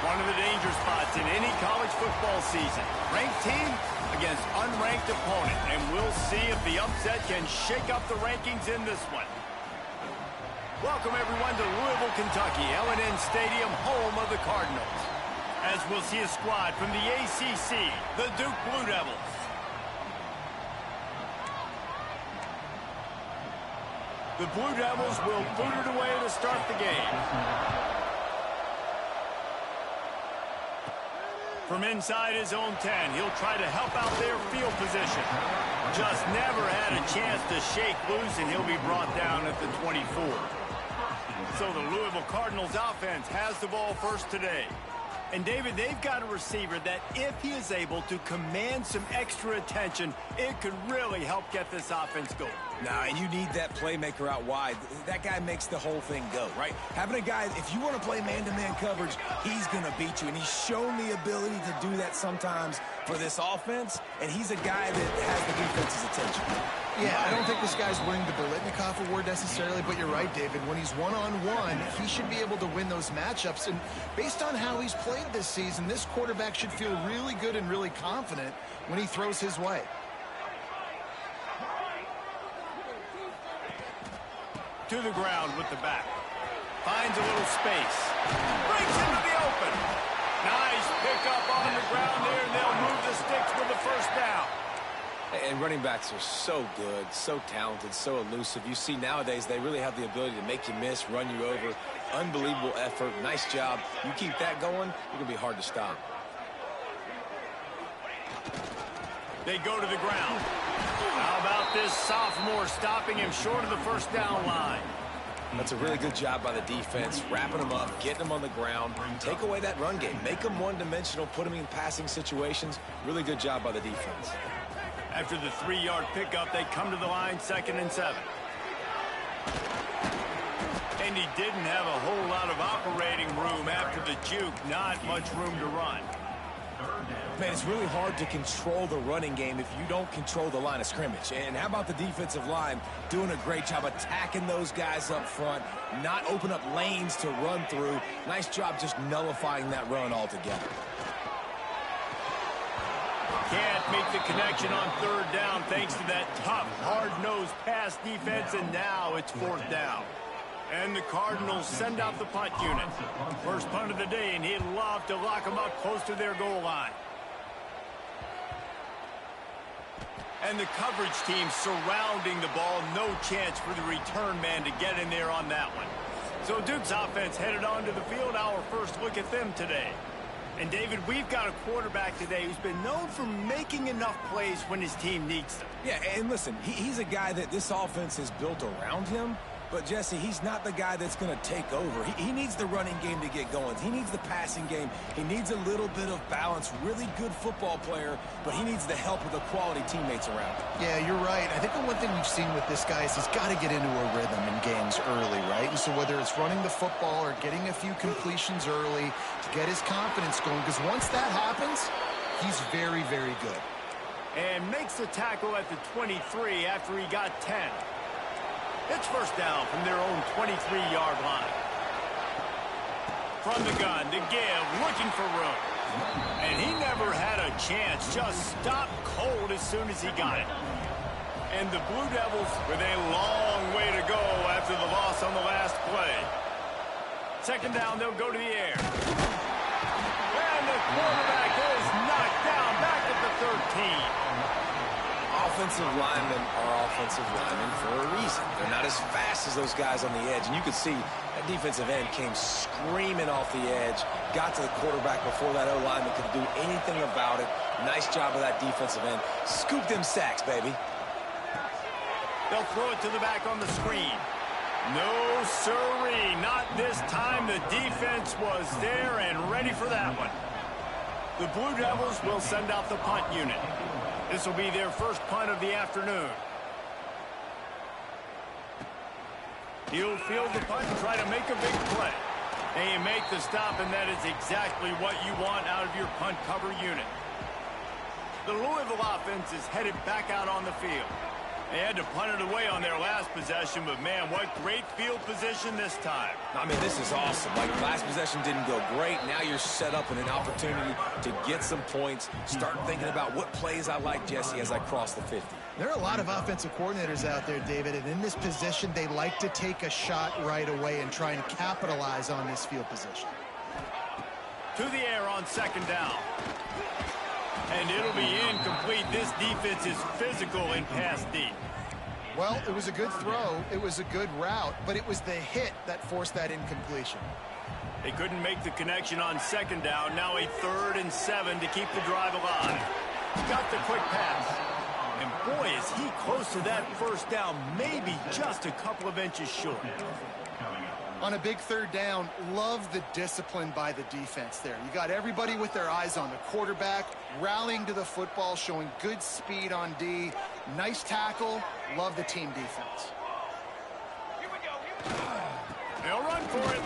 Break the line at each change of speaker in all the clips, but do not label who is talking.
One of the danger spots in any college football season. Ranked team against unranked opponent. And we'll see if the upset can shake up the rankings in this one. Welcome, everyone, to Louisville, Kentucky, L&N Stadium, home of the Cardinals. As we'll see a squad from the ACC, the Duke Blue Devils. The Blue Devils will boot it away to start the game. From inside his own 10, he'll try to help out their field position. Just never had a chance to shake loose, and he'll be brought down at the 24. So the Louisville Cardinals offense has the ball first today. And, David, they've got a receiver that if he is able to command some extra attention, it could really help get this offense going.
Nah, and you need that playmaker out wide. That guy makes the whole thing go, right? Having a guy, if you want to play man-to-man coverage, he's going to beat you. And he's shown the ability to do that sometimes for this offense. And he's a guy that has the defense's attention.
Yeah, I don't think this guy's winning the Biletnikoff Award necessarily, but you're right, David. When he's one-on-one, he should be able to win those matchups. And based on how he's played this season, this quarterback should feel really good and really confident when he throws his way.
To the ground with the back. Finds a little space. Breaks into the open. Nice pickup on the ground there, and they'll move the sticks for the first down.
And running backs are so good, so talented, so elusive. You see nowadays they really have the ability to make you miss, run you over. Unbelievable effort. Nice job. You keep that going, you're going to be hard to stop.
They go to the ground. How about this sophomore stopping him short of the first down line?
That's a really good job by the defense, wrapping them up, getting them on the ground. Take away that run game. Make them one-dimensional, put them in passing situations. Really good job by the defense.
After the 3-yard pickup, they come to the line, 2nd and 7. And he didn't have a whole lot of operating room after the juke. Not much room to run.
Man, it's really hard to control the running game if you don't control the line of scrimmage. And how about the defensive line doing a great job attacking those guys up front, not open up lanes to run through. Nice job just nullifying that run altogether.
Can't make the connection on 3rd down thanks to that tough, hard-nosed pass defense, and now it's 4th down. And the Cardinals send out the punt unit. First punt of the day, and he'd love to lock them up close to their goal line. And the coverage team surrounding the ball. No chance for the return man to get in there on that one. So Duke's offense headed onto the field. Our first look at them today. And, David, we've got a quarterback today who's been known for making enough plays when his team needs them.
Yeah, and listen, he's a guy that this offense is built around him. But, Jesse, he's not the guy that's going to take over. He needs the running game to get going. He needs the passing game. He needs a little bit of balance. Really good football player, but he needs the help of the quality teammates around him.
Yeah, you're right. I think the one thing we've seen with this guy is he's got to get into a rhythm in games early, right? And so whether it's running the football or getting a few completions early to get his confidence going, because once that happens, he's very, very good.
And makes the tackle at the 23 after he got 10. It's first down from their own 23-yard line. From the gun, to give, looking for room. And he never had a chance, just stopped cold as soon as he got it. And the Blue Devils with a long way to go after the loss on the last play. 2nd down, they'll go to the air. And the quarterback is knocked down back at the 13.
Offensive linemen are offensive linemen for a reason. They're not as fast as those guys on the edge. And you could see that defensive end came screaming off the edge, got to the quarterback before that O-lineman could do anything about it. Nice job of that defensive end. Scoop them sacks, baby.
They'll throw it to the back on the screen. No sirree, not this time. The defense was there and ready for that one. The Blue Devils will send out the punt unit. This will be their first punt of the afternoon. He'll field the punt and try to make a big play. They make the stop, and that is exactly what you want out of your punt cover unit. The Louisville offense is headed back out on the field. They had to punt it away on their last possession, but, man, what great field position this time.
I mean, this is awesome. Like, last possession didn't go great. Now you're set up in an opportunity to get some points. Start thinking about what plays I like, Jesse, as I cross the 50.
There are a lot of offensive coordinators out there, David, and in this position, they like to take a shot right away and try and capitalize on this field position.
To the air on second down. And it'll be incomplete. This defense is physical in pass deep.
Well, it was a good throw. It was a good route, but it was the hit that forced that incompletion.
They couldn't make the connection on second down. Now a 3rd and 7 to keep the drive alive. Got the quick pass. And boy, is he close to that first down, maybe just a couple of inches short.
On a big 3rd down, love the discipline by the defense there. You got everybody with their eyes on the quarterback, rallying to the football, showing good speed on D. Nice tackle. Love the team defense.
They'll run for it.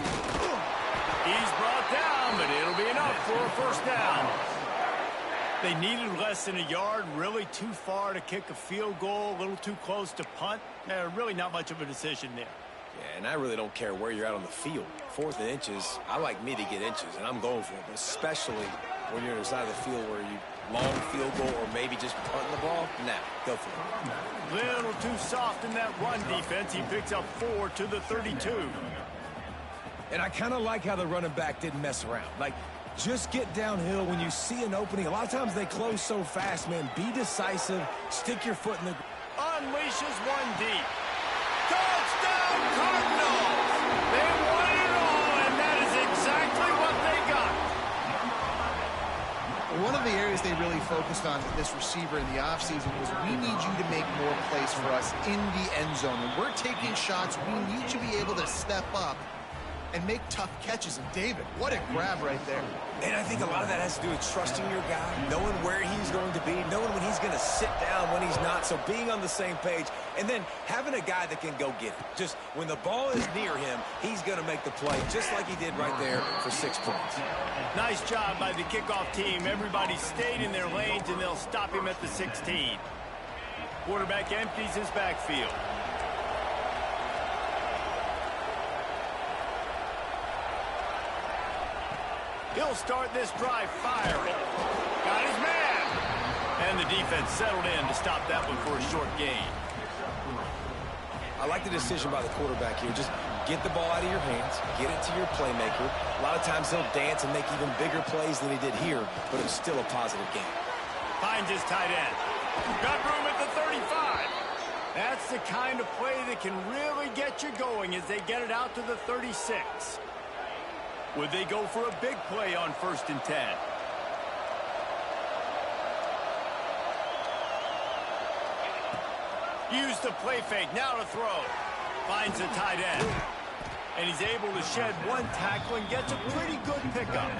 He's brought down, but it'll be enough for a first down. They needed less than a yard, really too far to kick a field goal, a little too close to punt. Really not much of a decision there.
Yeah, and I really don't care where you're at on the field. 4th and inches, I like me to get inches, and I'm going for it, but especially when you're on the side of the field where you long field goal or maybe just punting the ball. Nah, go for it.
Little too soft in that run defense. He picks up 4 to the 32.
And I kind of like how the running back didn't mess around. Like, just get downhill when you see an opening. A lot of times they close so fast, man. Be decisive. Stick your foot in the...
Unleashes one deep. Touchdown, Cardinals! They won it all, and that is exactly what they got.
One of the areas they really focused on with this receiver in the offseason was we need you to make more plays for us in the end zone. When we're taking shots, we need you to be able to step up and make tough catches. And David, what a grab right there.
And I think a lot of that has to do with trusting your guy, knowing where he's going to be, knowing when he's going to sit down, when he's not, so being on the same page, and then having a guy that can go get it. Just when the ball is near him, he's going to make the play, just like he did right there for 6 points.
Nice job by the kickoff team. Everybody stayed in their lanes, and they'll stop him at the 16. Quarterback empties his backfield. He'll start this drive firing. Got his man. And the defense settled in to stop that one for a short gain.
I like the decision by the quarterback here. Just get the ball out of your hands, get it to your playmaker. A lot of times he'll dance and make even bigger plays than he did here, but it's still a positive game.
Finds his tight end. Got room at the 35. That's the kind of play that can really get you going as they get it out to the 36. Would they go for a big play on 1st and 10? Use the play fake, now to throw. Finds the tight end. And he's able to shed one tackle and gets a pretty good pickup.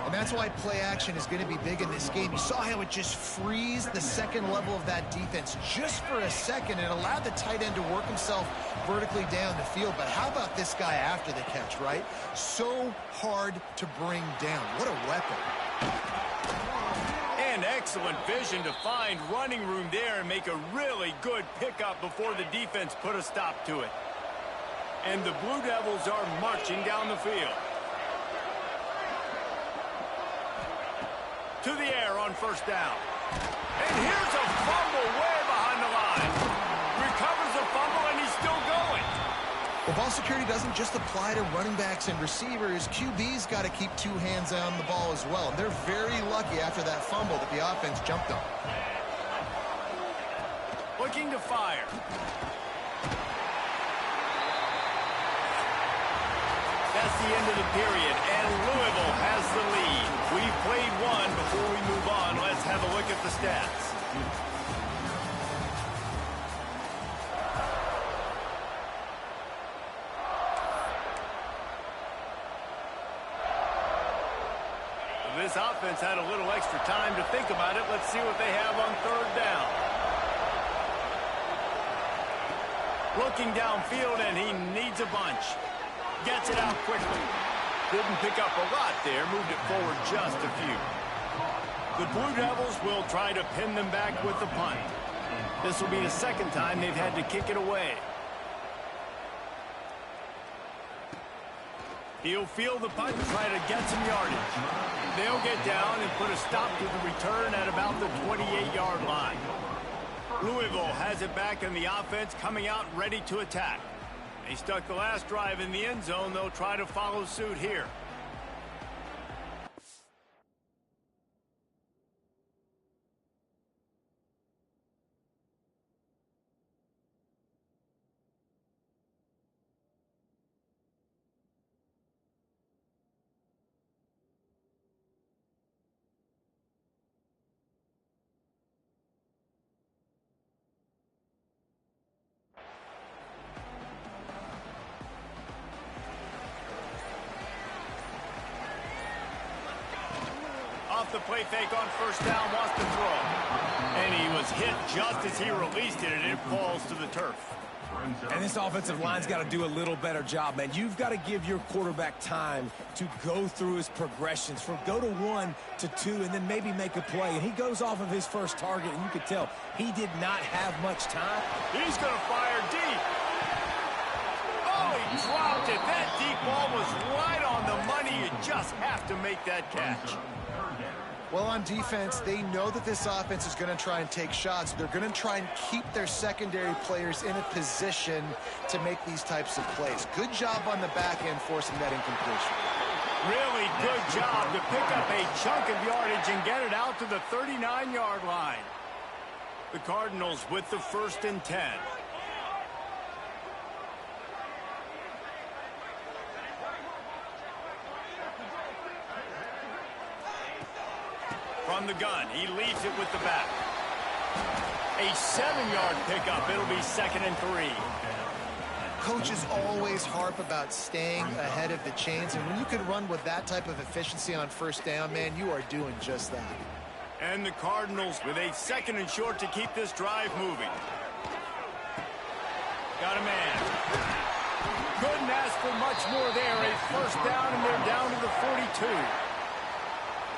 And that's why play action is going to be big in this game. You saw how it just frees the second level of that defense just for a second and allowed the tight end to work himself vertically down the field. But how about this guy after the catch, right? So hard to bring down. What a weapon.
And excellent vision to find running room there and make a really good pickup before the defense put a stop to it. And the Blue Devils are marching down the field. To the air on 1st down. And here's a fumble way behind the line. Recovers the fumble, and he's still going.
Well, ball security doesn't just apply to running backs and receivers. QB's got to keep 2 hands on the ball as well. And they're very lucky after that fumble that the offense jumped on.
Looking to fire. That's the end of the period, and Louisville has the lead. We've played one. Before we move on, let's have a look at the stats. This offense had a little extra time to think about it. Let's see what they have on 3rd down. Looking downfield, and he needs a bunch. Gets it out quickly. Didn't pick up a lot there. Moved it forward just a few. The Blue Devils will try to pin them back with the punt. This will be the second time they've had to kick it away. He'll field the punt and try to get some yardage. They'll get down and put a stop to the return at about the 28-yard line. Louisville has it back in the offense, coming out ready to attack. They stuck the last drive in the end zone. They'll try to follow suit here. Off the play fake on first down, wants to throw. And he was hit just as he released it, and it falls to the turf.
And this offensive line's got to do a little better job, man. You've got to give your quarterback time to go through his progressions from go to 1 to 2 and then maybe make a play. And he goes off of his first target, and you could tell he did not have much time.
He's going to fire deep. Oh, he dropped it. That deep ball was right on the money. You just have to make that catch.
Well, on defense, they know that this offense is going to try and take shots. They're going to try and keep their secondary players in a position to make these types of plays. Good job on the back end forcing that incompletion.
Really good job to pick up a chunk of yardage and get it out to the 39-yard line. The Cardinals with the 1st and 10. From the gun, he leaves it with the back. A 7-yard pickup. It'll be 2nd and 3.
Coaches always harp about staying ahead of the chains, and when you can run with that type of efficiency on first down, man, you are doing just that.
And the Cardinals with a 2nd and short to keep this drive moving. Got a man. Couldn't ask for much more there. A first down, and they're down to the 42.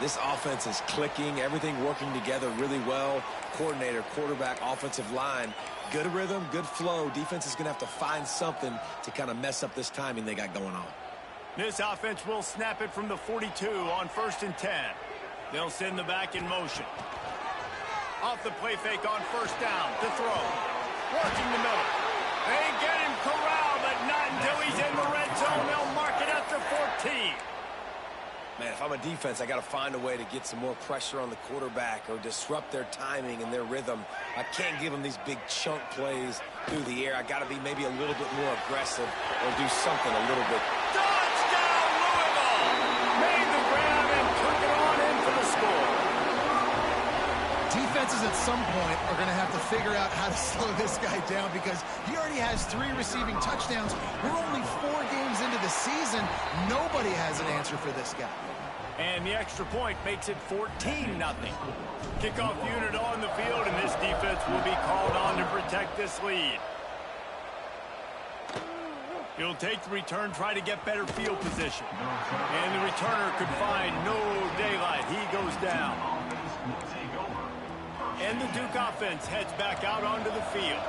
This offense is clicking, everything working together really well. Coordinator, quarterback, offensive line, good rhythm, good flow. Defense is going to have to find something to kind of mess up this timing they got going on.
This offense will snap it from the 42 on 1st and 10. They'll send the back in motion. Off the play fake on first down to throw. Working the middle. They get him corralled, but not until he's in the red zone. They'll mark it at the 14.
Man, if I'm a defense, I got to find a way to get some more pressure on the quarterback or disrupt their timing and their rhythm. I can't give them these big chunk plays through the air. I got to be maybe a little bit more aggressive or do something a little bit.
Touchdown, Louisville! Made the grab and took it on in for the score.
Defenses at some point are going to have to figure out how to slow this guy down because he already has 3 receiving touchdowns. We're only 4 games into the season. Nobody has an answer for this guy.
And the extra point makes it 14-0. Kickoff unit on the field, and this defense will be called on to protect this lead. He'll take the return, try to get better field position. And the returner could find no daylight. He goes down. And the Duke offense heads back out onto the field.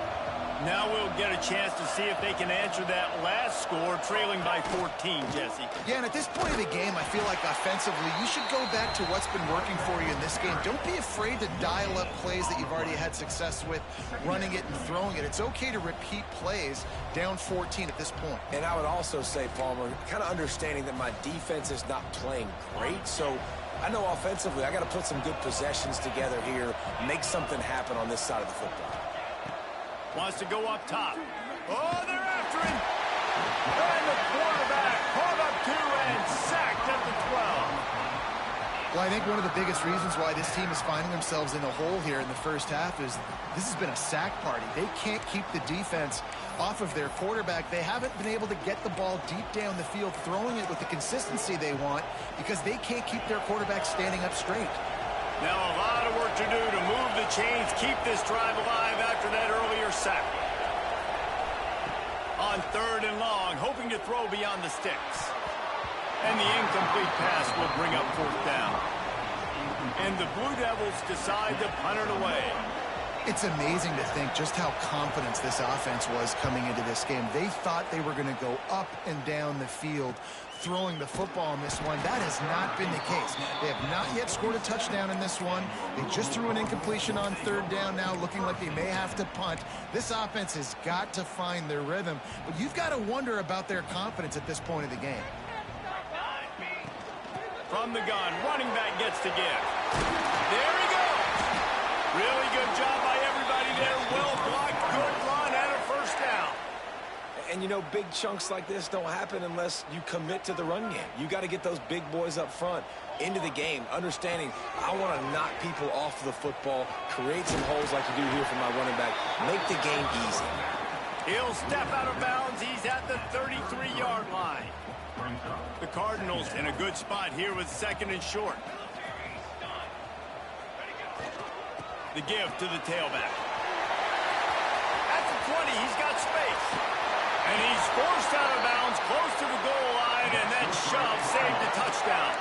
Now we'll get a chance to see if they can answer that last score, trailing by 14, Jesse.
Yeah, and at this point of the game, I feel like offensively, you should go back to what's been working for you in this game. Don't be afraid to dial up plays that you've already had success with, running it and throwing it. It's okay to repeat plays down 14 at this point.
And I would also say, Palmer, kind of understanding that my defense is not playing great, so I know offensively I got to put some good possessions together here, make something happen on this side of the football.
Wants to go up top. Oh, they're after him. And the quarterback caught up 2 and sacked at the 12.
Well, I think one of the biggest reasons why this team is finding themselves in a hole here in the first half is this has been a sack party. They can't keep the defense off of their quarterback. They haven't been able to get the ball deep down the field, throwing it with the consistency they want because they can't keep their quarterback standing up straight.
Now a lot of work to do to move the chains, keep this drive alive after that earlier sack. On 3rd and long, hoping to throw beyond the sticks. And the incomplete pass will bring up 4th down. And the Blue Devils decide to punt it away.
It's amazing to think just how confident this offense was coming into this game. They thought they were going to go up and down the field throwing the football in this one. That has not been the case. They have not yet scored a touchdown in this one. They just threw an incompletion on third down now, looking like they may have to punt. This offense has got to find their rhythm, but you've got to wonder about their confidence at this point of the game.
From the gun, running back gets to give. There he goes. Really good job by everybody there. Well blocked, good run, and a first down.
And, you know, big chunks like this don't happen unless you commit to the run game. You got to get those big boys up front into the game, understanding I want to knock people off the football, create some holes like you do here for my running back, make the game easy.
He'll step out of bounds. He's at the 33-yard line. The Cardinals in a good spot here with second and short. The give to the tailback. At the 20, he's got space. And he's forced out of bounds close to the goal line, and that shove saved a touchdown.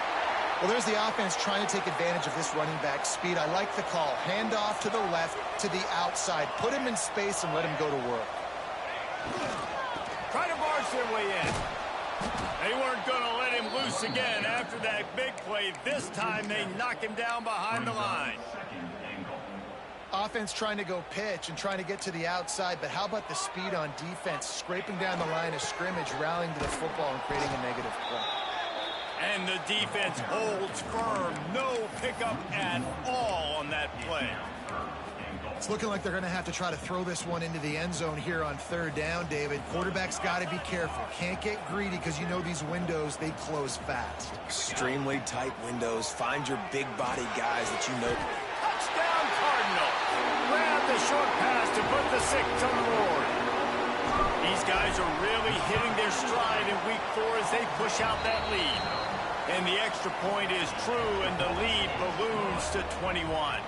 Well, there's the offense trying to take advantage of this running back speed. I like the call. Hand off to the left, to the outside. Put him in space and let him go to work.
Try to barge their way in. They weren't going to let him loose again after that big play. This time they knock him down behind the line.
Offense trying to go pitch and trying to get to the outside, but how about the speed on defense, scraping down the line of scrimmage, rallying to the football and creating a negative play.
And the defense holds firm. No pickup at all on that play.
It's looking like they're going to have to try to throw this one into the end zone here on third down, David. Quarterback's got to be careful. Can't get greedy because you know these windows, they close fast.
Extremely tight windows. Find your big body guys that you know.
Touchdown, Cardinal. Grab the short pass to put the 6 on the board. These guys are really hitting their stride in week 4 as they push out that lead. And the extra point is true, and the lead balloons to 21.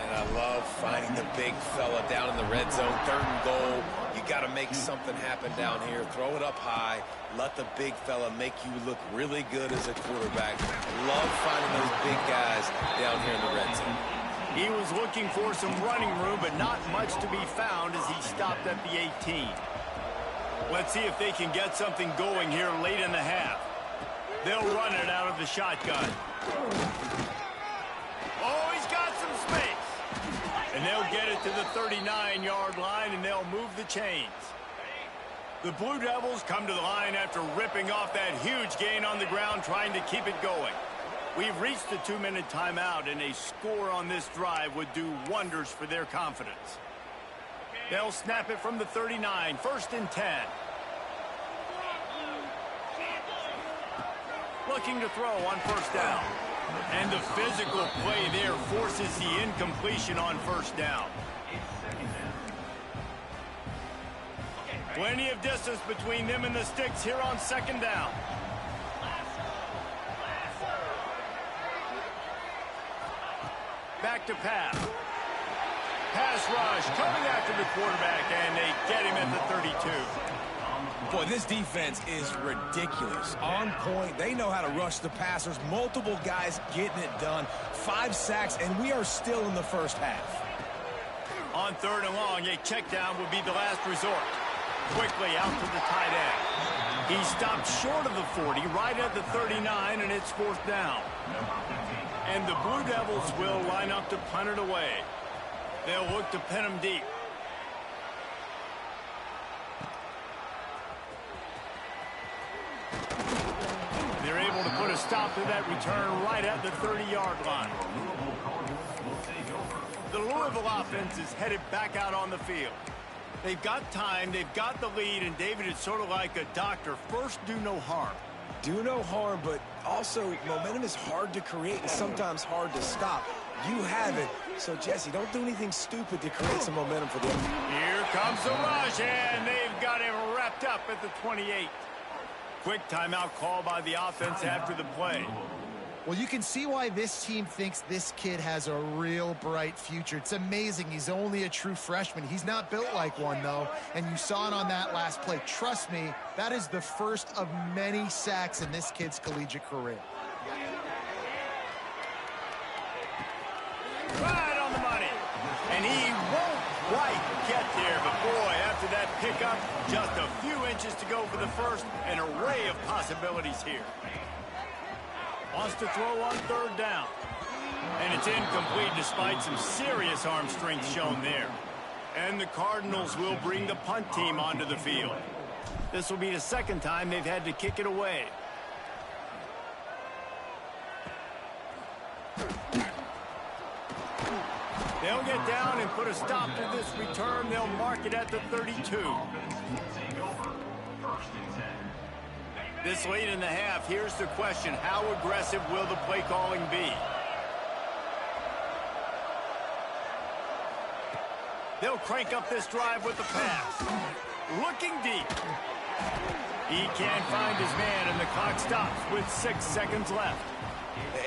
And I love finding the big fella down in the red zone. 3rd and goal. You got to make something happen down here. Throw it up high. Let the big fella make you look really good as a quarterback. Love finding those big guys down here in the red zone.
He was looking for some running room, but not much to be found as he stopped at the 18. Let's see if they can get something going here late in the half. They'll run it out of the shotgun. Oh, he's got some space. And they'll get it to the 39-yard line, and they'll move the chains. The Blue Devils come to the line after ripping off that huge gain on the ground, trying to keep it going. We've reached the 2-minute timeout, and a score on this drive would do wonders for their confidence. They'll snap it from the 39, 1st and 10. Looking to throw on 1st down. And the physical play there forces the incompletion on 1st down. Plenty of distance between them and the sticks here on 2nd down. Back to pass. Pass rush coming after the quarterback, and they get him at the 32.
Boy, this defense is ridiculous. On point. They know how to rush the passers. Multiple guys getting it done. 5 sacks, and we are still in the first half.
On 3rd and long, a check down would be the last resort. Quickly out to the tight end. He stopped short of the 40, right at the 39, and it's 4th down. And the Blue Devils will line up to punt it away. They'll look to pin him deep. They're able to put a stop to that return right at the 30-yard line. The Louisville offense is headed back out on the field. They've got time, they've got the lead, and David, it's sort of like a doctor. First, do no harm.
Do no harm, but also momentum is hard to create and sometimes hard to stop. You have it. So, Jesse, don't do anything stupid to create some momentum for them.
Here comes the rush, and they've got him wrapped up at the 28. Quick timeout call by the offense after the play.
Well, you can see why this team thinks this kid has a real bright future. It's amazing. He's only a true freshman. He's not built like one, though, and you saw it on that last play. Trust me, that is the first of many sacks in this kid's collegiate career.
Right on the money. get there, but boy, after that pickup, just a few inches to go for the first. An array of possibilities here. Wants to throw on third down. And it's incomplete despite some serious arm strength shown there. And the Cardinals will bring the punt team onto the field. This will be the second time they've had to kick it away. They'll get down and put a stop to this return. They'll mark it at the 32. This late in the half, here's the question. How aggressive will the play calling be? They'll crank up this drive with the pass. Looking deep. He can't find his man, and the clock stops with 6 seconds left.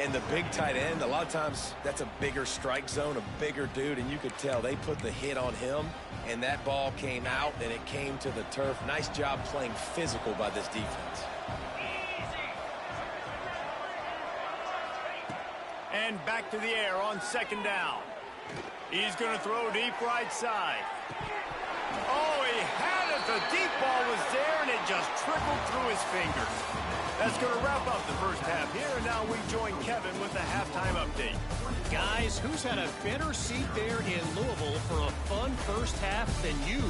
And the big tight end, a lot of times that's a bigger strike zone, a bigger dude, and you could tell they put the hit on him, and that ball came out, and it came to the turf. Nice job playing physical by this defense.
And back to the air on second down. He's going to throw deep right side. Oh, he had it. The deep ball was there, and it just trickled through his fingers. That's going to wrap up the first half here, and now we join Kevin with the halftime update.
Guys, who's had a better seat there in Louisville for a fun first half than you?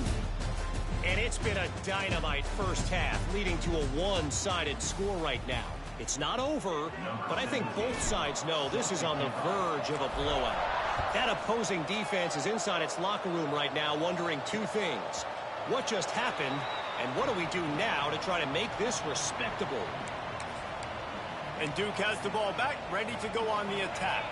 And it's been a dynamite first half, leading to a one-sided score right now. It's not over, but I think both sides know this is on the verge of a blowout. That opposing defense is inside its locker room right now wondering two things. What just happened, and what do we do now to try to make this respectable?
And Duke has the ball back, ready to go on the attack.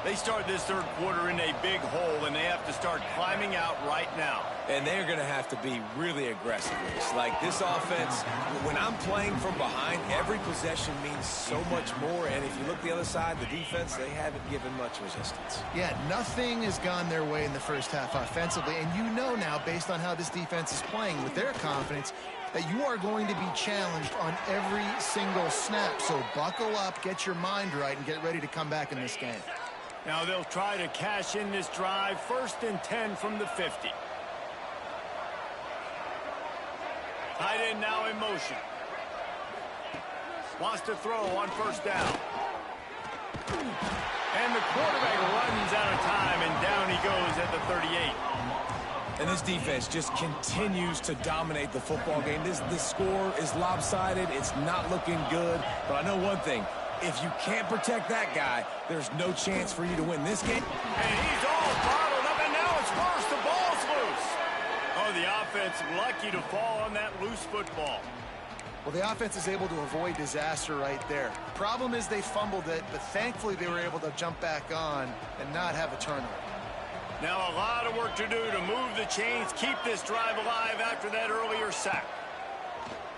They start this third quarter in a big hole, and they have to start climbing out right now.
And they're going to have to be really aggressive. It's like this offense, when I'm playing from behind, every possession means so much more. And if you look the other side, the defense, they haven't given much resistance.
Yeah, nothing has gone their way in the first half offensively. And you know now, based on how this defense is playing with their confidence, that you are going to be challenged on every single snap. So buckle up, get your mind right, and get ready to come back in this game.
Now they'll try to cash in this drive. 1st and 10 from the 50. Tight end now in motion. Wants to throw on first down. And the quarterback runs out of time, and down he goes at the 38.
And this defense just continues to dominate the football game. This score is lopsided. It's not looking good. But I know one thing. If you can't protect that guy, there's no chance for you to win this game.
And he's all bottled up, and now it's worse. The ball's loose. Oh, the offense lucky to fall on that loose football.
Well, the offense is able to avoid disaster right there. Problem is they fumbled it, but thankfully they were able to jump back on and not have a turnover.
Now a lot of work to do to move the chains, keep this drive alive after that earlier sack.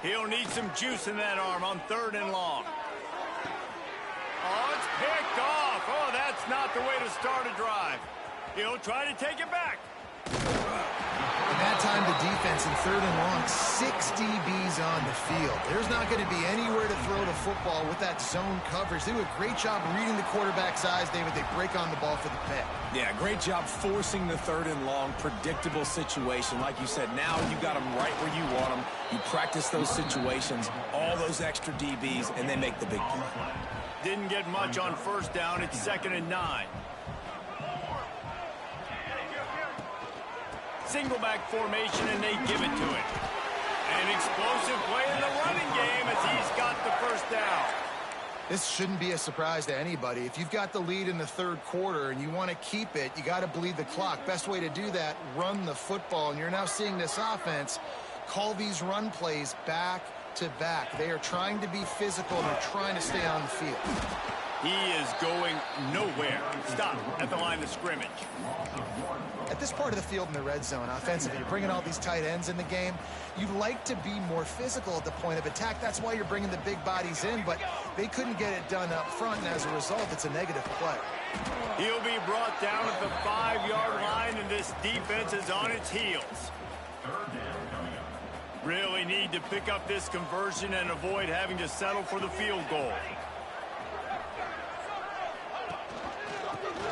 He'll need some juice in that arm on 3rd and long. Oh, it's picked off. Oh, that's not the way to start a drive. He'll try to take it back.
And that time the defense in 3rd and long, 6 DBs on the field. There's not going to be anywhere to throw the football with that zone coverage. They do a great job reading the quarterback's eyes, David. They break on the ball for the pick.
Yeah, great job forcing the 3rd and long, predictable situation. Like you said, now you got them right where you want them. You practice those situations, all those extra DBs, and they make the big play.
Didn't get much on first down. It's 2nd and 9. Single back formation, and they give it to him. An explosive play in the running game as he's got the first down.
This shouldn't be a surprise to anybody. If you've got the lead in the 3rd quarter and you want to keep it, you got to bleed the clock. Best way to do that, run the football. And you're now seeing this offense call these run plays back to back. They are trying to be physical, and they're trying to stay on the field.
He is going nowhere. Stop at the line of scrimmage.
At this part of the field in the red zone, offensively, you're bringing all these tight ends in the game. You'd like to be more physical at the point of attack. That's why you're bringing the big bodies in, but they couldn't get it done up front, and as a result, it's a negative play.
He'll be brought down at the 5-yard line, and this defense is on its heels. Really need to pick up this conversion and avoid having to settle for the field goal.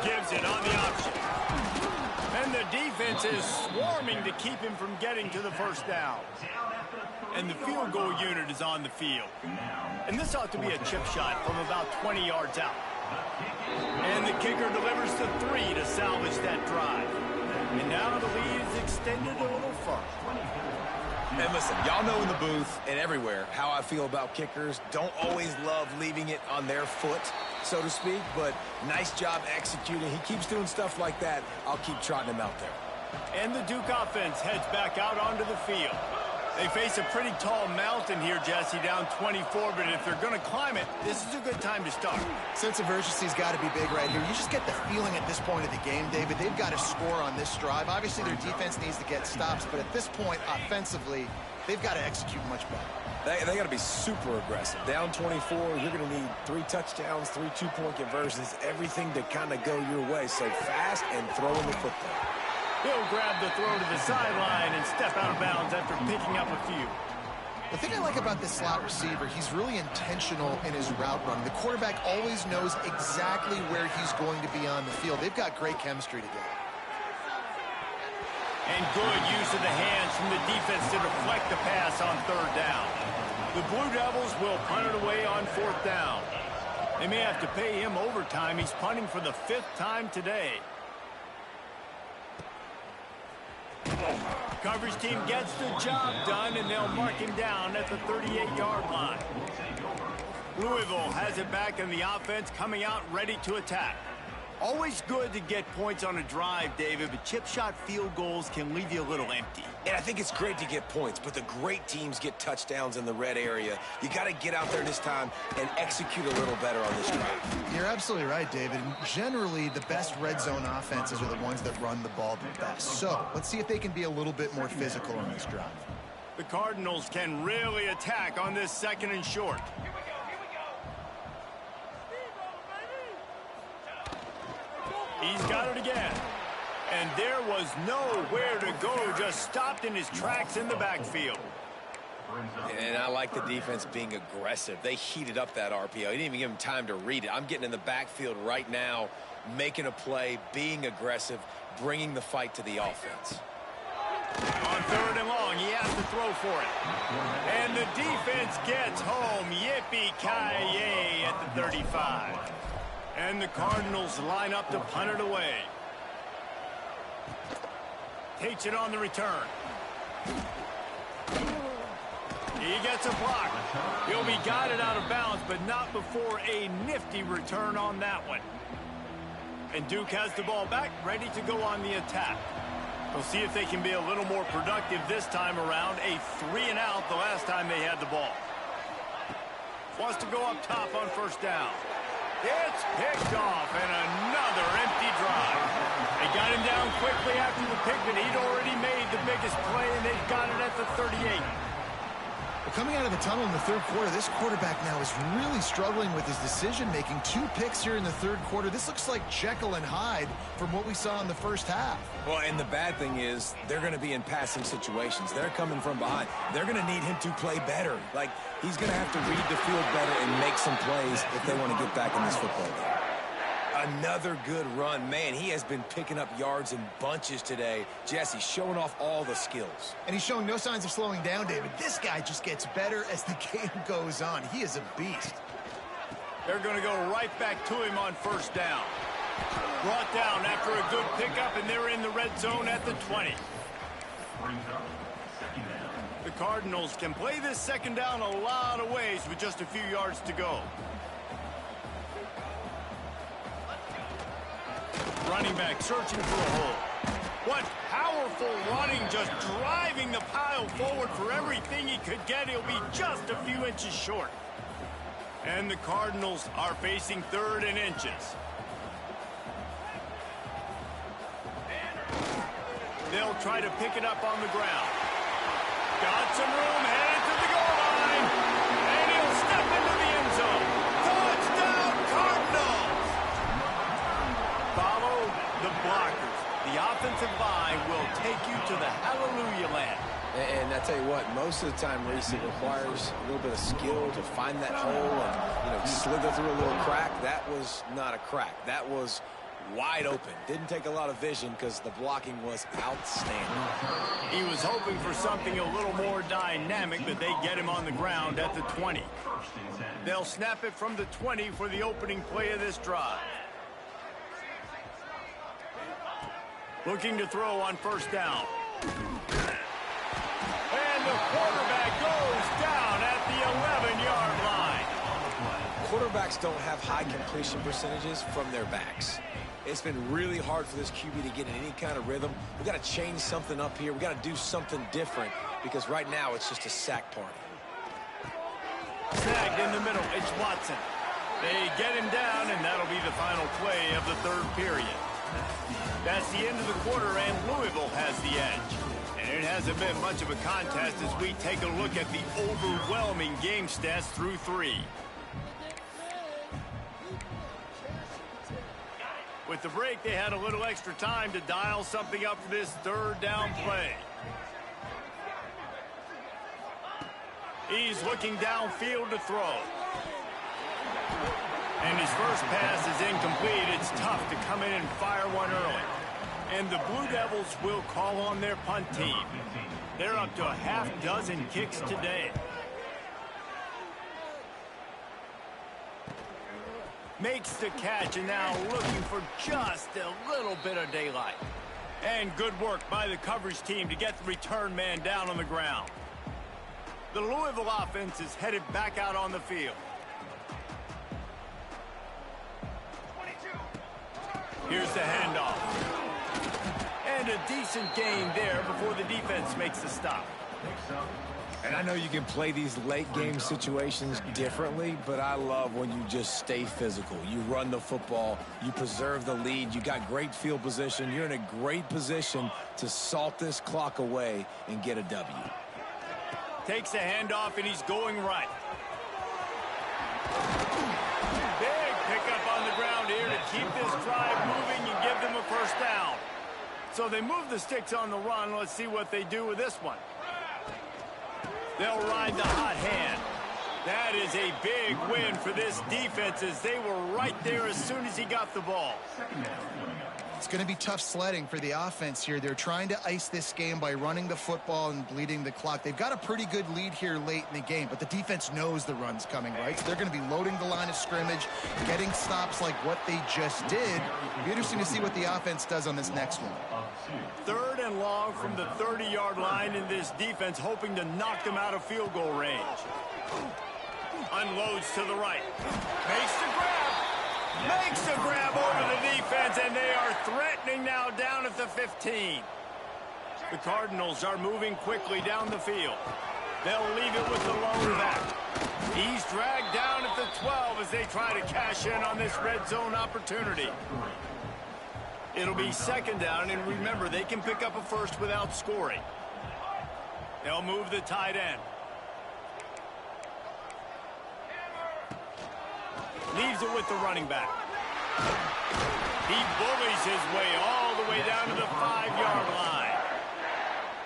Gives it on the option. And the defense is swarming to keep him from getting to the first down. And the field goal unit is on the field. And this ought to be a chip shot from about 20 yards out. And the kicker delivers the 3 to salvage that drive. And now the lead is extended a little further.
And listen, y'all know in the booth and everywhere how I feel about kickers. Don't always love leaving it on their foot, so to speak, but nice job executing. He keeps doing stuff like that. I'll keep trotting him out there.
And the Duke offense heads back out onto the field. They face a pretty tall mountain here, Jesse, down 24, but if they're going to climb it, this is a good time to start.
Sense of urgency's got to be big right here. You just get the feeling at this point of the game, David, they've got to score on this drive. Obviously, their defense needs to get stops, but at this point, offensively, they've got to execute much better.
They got to be super aggressive. Down 24, you're going to need 3 touchdowns, 3 two-point conversions, everything to kind of go your way. So fast and throwing the football.
He'll grab the throw to the sideline and step out of bounds after picking up a few.
The thing I like about this slot receiver, he's really intentional in his route running. The quarterback always knows exactly where he's going to be on the field. They've got great chemistry together.
And good use of the hands from the defense to deflect the pass on 3rd down. The Blue Devils will punt it away on 4th down. They may have to pay him overtime. He's punting for the 5th time today. Coverage team gets the job done, and they'll mark him down at the 38-yard line. Louisville has it back, and the offense coming out ready to attack. Always good to get points on a drive, David, but chip shot field goals can leave you a little empty.
And I think it's great to get points, but the great teams get touchdowns in the red area. You got to get out there this time and execute a little better on this drive.
You're absolutely right, David. Generally, the best red zone offenses are the ones that run the ball the best. So let's see if they can be a little bit more physical on this drive.
The Cardinals can really attack on this 2nd and short. He's got it again. And there was nowhere to go, just stopped in his tracks in the backfield.
And I like the defense being aggressive. They heated up that RPO. He didn't even give him time to read it. I'm getting in the backfield right now, making a play, being aggressive, bringing the fight to the offense.
On 3rd and long, he has to throw for it. And the defense gets home. Yippee-ki-yay at the 35. And the Cardinals line up to punt it away. Takes it on the return. He gets a block. He'll be guided out of bounds, but not before a nifty return on that one. And Duke has the ball back, ready to go on the attack. We'll see if they can be a little more productive this time around. A 3-and-out the last time they had the ball. Wants to go up top on 1st down. It's picked off, and another empty drive. They got him down quickly after the pick, but he'd already made the biggest play, and they've got it at the 38.
Well, coming out of the tunnel in the 3rd quarter, this quarterback now is really struggling with his decision-making. 2 picks here in the 3rd quarter. This looks like Jekyll and Hyde from what we saw in the 1st half.
Well, and the bad thing is they're going to be in passing situations. They're coming from behind. They're going to need him to play better. Like, he's going to have to read the field better and make some plays if they want to get back in this football game. Another good run. Man, he has been picking up yards in bunches today. Jesse showing off all the skills.
And he's showing no signs of slowing down, David. This guy just gets better as the game goes on. He is a beast.
They're going to go right back to him on 1st down. Brought down after a good pickup, and they're in the red zone at the 20. The Cardinals can play this 2nd down a lot of ways with just a few yards to go. Running back searching for a hole. What powerful running, just driving the pile forward for everything he could get. He'll be just a few inches short. And the Cardinals are facing 3rd and inches. They'll try to pick it up on the ground. Got some room, headed to the goal line. And he'll step into the end zone. Touchdown, Cardinals! Follow the blockers. The offensive line will take you to the hallelujah land.
And I tell you what, most of the time, Reese, it requires a little bit of skill to find that hole and, slither through a little crack. That was not a crack. That was wide open. Didn't take a lot of vision because the blocking was outstanding.
He was hoping for something a little more dynamic, but they get him on the ground at the 20. They'll snap it from the 20 for the opening play of this drive. Looking to throw on first down. And the quarterback goes down at the 11-yard line.
Quarterbacks don't have high completion percentages from their backs. It's been really hard for this QB to get in any kind of rhythm. We've got to change something up here. We've got to do something different because right now it's just a sack party.
Snagged in the middle. It's Watson. They get him down, and that'll be the final play of the third period. That's the end of the quarter, and Louisville has the edge. And it hasn't been much of a contest as we take a look at the overwhelming game stats through 3. With the break, they had a little extra time to dial something up for this third down play. He's looking downfield to throw. And his first pass is incomplete. It's tough to come in and fire one early. And the Blue Devils will call on their punt team. They're up to a half-dozen kicks today. Makes the catch, and now looking for just a little bit of daylight. And good work by the coverage team to get the return man down on the ground. The Louisville offense is headed back out on the field. Here's the handoff. And a decent gain there before the defense makes the stop.
And I know you can play these late game situations differently, but I love when you just stay physical. You run the football, you preserve the lead, you got great field position, you're in a great position to salt this clock away and get a W.
Takes the handoff, and he's going right. Big pickup on the ground here to keep this drive moving and give them a first down. So they move the sticks on the run. Let's see what they do with this one. They'll ride the hot hand. That is a big win for this defense as they were right there as soon as he got the ball.
It's going to be tough sledding for the offense here. They're trying to ice this game by running the football and bleeding the clock. They've got a pretty good lead here late in the game, but the defense knows the run's coming, right? So they're going to be loading the line of scrimmage, getting stops like what they just did. It'll be interesting to see what the offense does on this next one.
3rd and long from the 30-yard line, in this defense hoping to knock them out of field goal range. Unloads to the right. Makes the grab. Makes the grab over the defense, and they are threatening now down at the 15. The Cardinals are moving quickly down the field. They'll leave it with the lone back. He's dragged down at the 12 as they try to cash in on this red zone opportunity. It'll be 2nd down, and remember, they can pick up a first without scoring. They'll move the tight end. Leaves it with the running back. He bullies his way all the way down to the 5-yard line.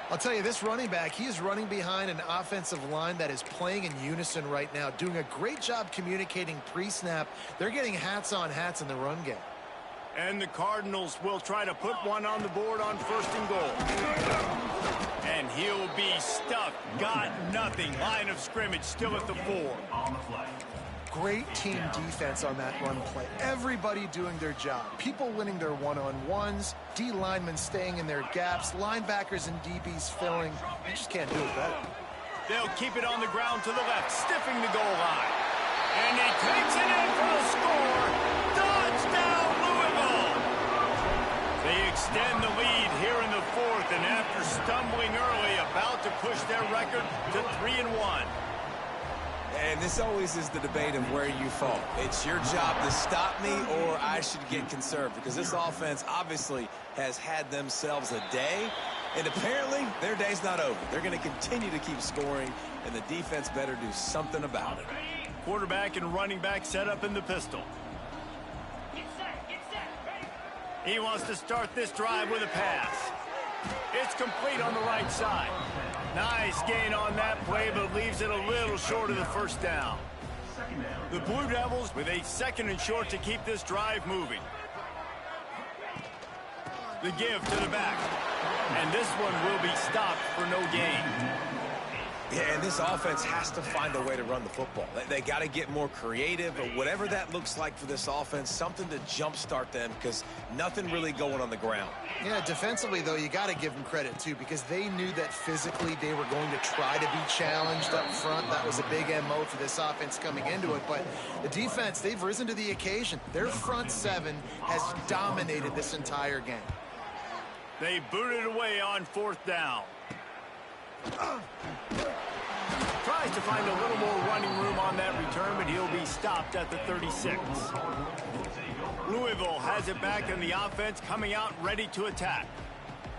I'll tell you, this running back, he is running behind an offensive line that is playing in unison right now, doing a great job communicating pre-snap. They're getting hats on hats in the run game.
And the Cardinals will try to put one on the board on 1st and goal. And he'll be stuffed. Got nothing. Line of scrimmage still at the 4.
Great team defense on that run play. Everybody doing their job. People winning their one-on-ones, D linemen staying in their gaps, linebackers and DBs filling. You just can't do it better.
They'll keep it on the ground to the left, stiffing the goal line. And he takes it in for the score. Touchdown, Louisville! They extend the lead here in the 4th, and after stumbling early, about to push their record to 3-1.
And this always is the debate of where you fall. It's your job to stop me, or I should get conserved, because this offense obviously has had themselves a day, and apparently their day's not over. They're going to continue to keep scoring, and the defense better do something about it.
Quarterback and running back set up in the pistol. He wants to start this drive with a pass. It's complete on the right side. Nice gain on that play, but leaves it a little short of the first down. The Blue Devils with a 2nd and short to keep this drive moving. The give to the back. And this one will be stopped for no gain.
Yeah, and this offense has to find a way to run the football. They got to get more creative, or whatever that looks like for this offense, something to jumpstart them, because nothing really going on the ground.
Yeah, defensively, though, you got to give them credit, too, because they knew that physically they were going to try to be challenged up front. That was a big MO for this offense coming into it. But the defense, they've risen to the occasion. Their front seven has dominated this entire game.
They booted away on 4th down. Tries to find a little more running room on that return, but he'll be stopped at the 36. Louisville has it back in the offense, coming out ready to attack.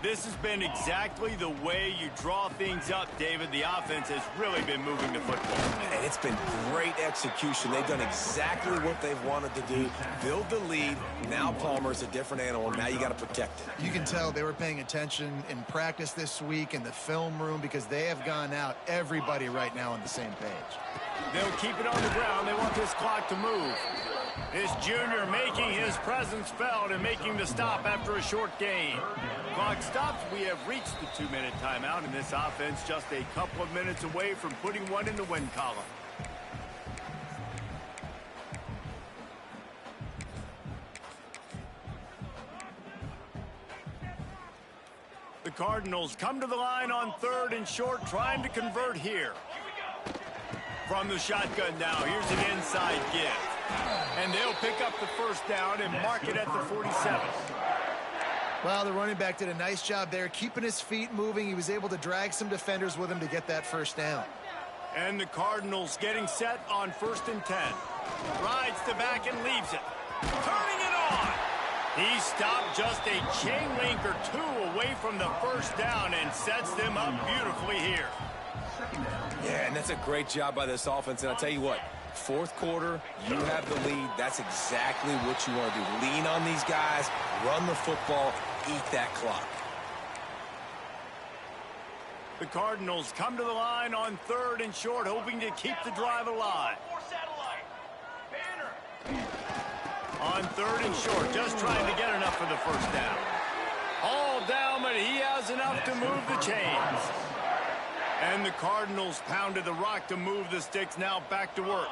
This has been exactly the way you draw things up, David. The offense has really been moving the football.
And it's been great execution. They've done exactly what they've wanted to do. Build the lead. Now Palmer's a different animal. Now you got to protect it.
You can tell they were paying attention in practice this week in the film room, because they have gone out, everybody right now on the same page.
They'll keep it on the ground. They want this clock to move. This junior making his presence felt and making the stop after a short gain. Clock stops. We have reached the 2-minute timeout, and this offense just a couple of minutes away from putting one in the win column. The Cardinals come to the line on 3rd and short, trying to convert here. From the shotgun now, here's an inside give. And they'll pick up the 1st down and mark it at the 47.
Well, the running back did a nice job there, keeping his feet moving. He was able to drag some defenders with him to get that 1st down.
And the Cardinals getting set on 1st and 10. Rides the back and leaves it. Turning it on. He stopped just a chain link or 2 away from the 1st down and sets them up beautifully here.
Yeah, and that's a great job by this offense. And I'll tell you what, 4th quarter, you have the lead. That's exactly what you want to do. Lean on these guys, run the football, eat that clock.
The Cardinals come to the line on 3rd and short, hoping to keep the drive alive. On 3rd and short, just trying to get enough for the 1st down. All down, but he has enough to move the chains. And the Cardinals pounded the rock to move the sticks, now back to work.